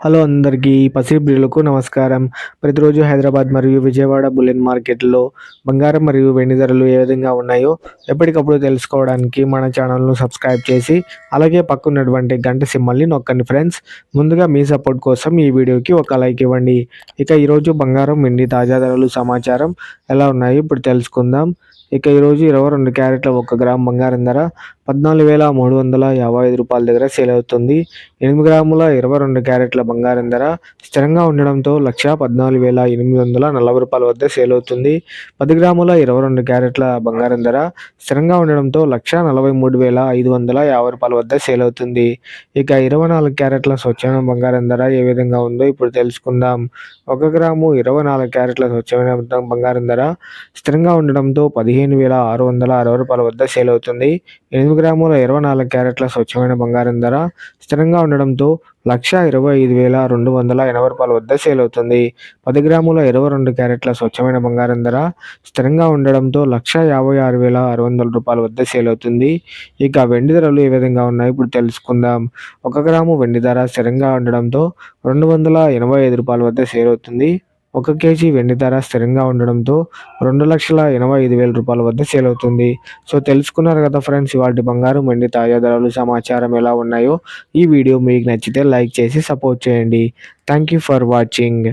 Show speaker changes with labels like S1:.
S1: Hello అందరికీ పసిడి ప్రియులకు నమస్కారం. ప్రతిరోజు హైదరాబాద్ మరియు విజయవాడ బులియన్ మార్కెట్‌లో బంగారం మరియు వెండి ధరలు ఏ విధంగా ఉన్నాయో ఎప్పటికప్పుడు తెలుసుకోవడానికి మన ఛానల్‌ను సబ్స్క్రైబ్ చేసి, అలాగే పక్కనున్నటువంటి గంట సింబల్‌ని నొక్కండి ఫ్రెండ్స్. ముందుగా మీ సపోర్ట్ కోసం ఈ వీడియోకి ఒక లైక్ ఇవ్వండి. ఇక ఈరోజు బంగారం, వెండి తాజా ధరలు సమాచారం ఎలా ఉన్నాయో ఇప్పుడు తెలుసుకుందాం. ఇక ఈరోజు 22 క్యారెట్ల 1 గ్రామ్ బంగారం ధర రూ. 14,355 దగ్గర సేల్ అవుతుంది. 8 గ్రాముల 22 క్యారెట్ల బంగారం ధర స్థిరంగా ఉండడంతో రూ. 14,840 వద్ద సేల్ అవుతుంది. 10 గ్రాముల 22 క్యారెట్ల బంగారం ధర స్థిరంగా ఉండడంతో రూ. 1,43,550 వద్ద సేల్ అవుతుంది. ఇక 24 క్యారెట్ల స్వచ్ఛమైన బంగారం ధర ఏ విధంగా ఉందో ఇప్పుడు తెలుసుకుందాం. 1 గ్రాము 24 క్యారెట్ల స్వచ్ఛమైన బంగారం ధర స్థిరంగా ఉండడంతో రూ. 15,660 వద్ద సేల్ అవుతుంది. 8 గ్రాముల 24 క్యారెట్ల స్వచ్ఛమైన బంగారం ధర స్థిరంగా ఉండడంతో రూ. 1,25,280 వద్ద సేల్ అవుతుంది. 10 గ్రాముల 22 క్యారెట్ల స్వచ్ఛమైన బంగారం ధర స్థిరంగా ఉండడంతో రూ. 1,56,600 వద్ద సేల్ అవుతుంది. ఇక వెండి ధరలు ఏ విధంగా ఉన్నాయో ఇప్పుడు తెలుసుకుందాం. 1 గ్రాము వెండి ధర స్థిరంగా ఉండడంతో రూ. 285 వద్ద సేల్ అవుతుంది. 1 కేజీ వెండి ధర స్థిరంగా ఉండడంతో రూ. 2,85,000 వద్ద సేల్ అవుతుంది. సో తెలుసుకున్నారు కదా ఫ్రెండ్స్, ఇవాల్టి బంగారం, వెండి తాజా ధరలు సమాచారం ఎలా ఉన్నాయో. ఈ వీడియో మీకు నచ్చితే లైక్ చేసి సపోర్ట్ చేయండి. Thank you for watching.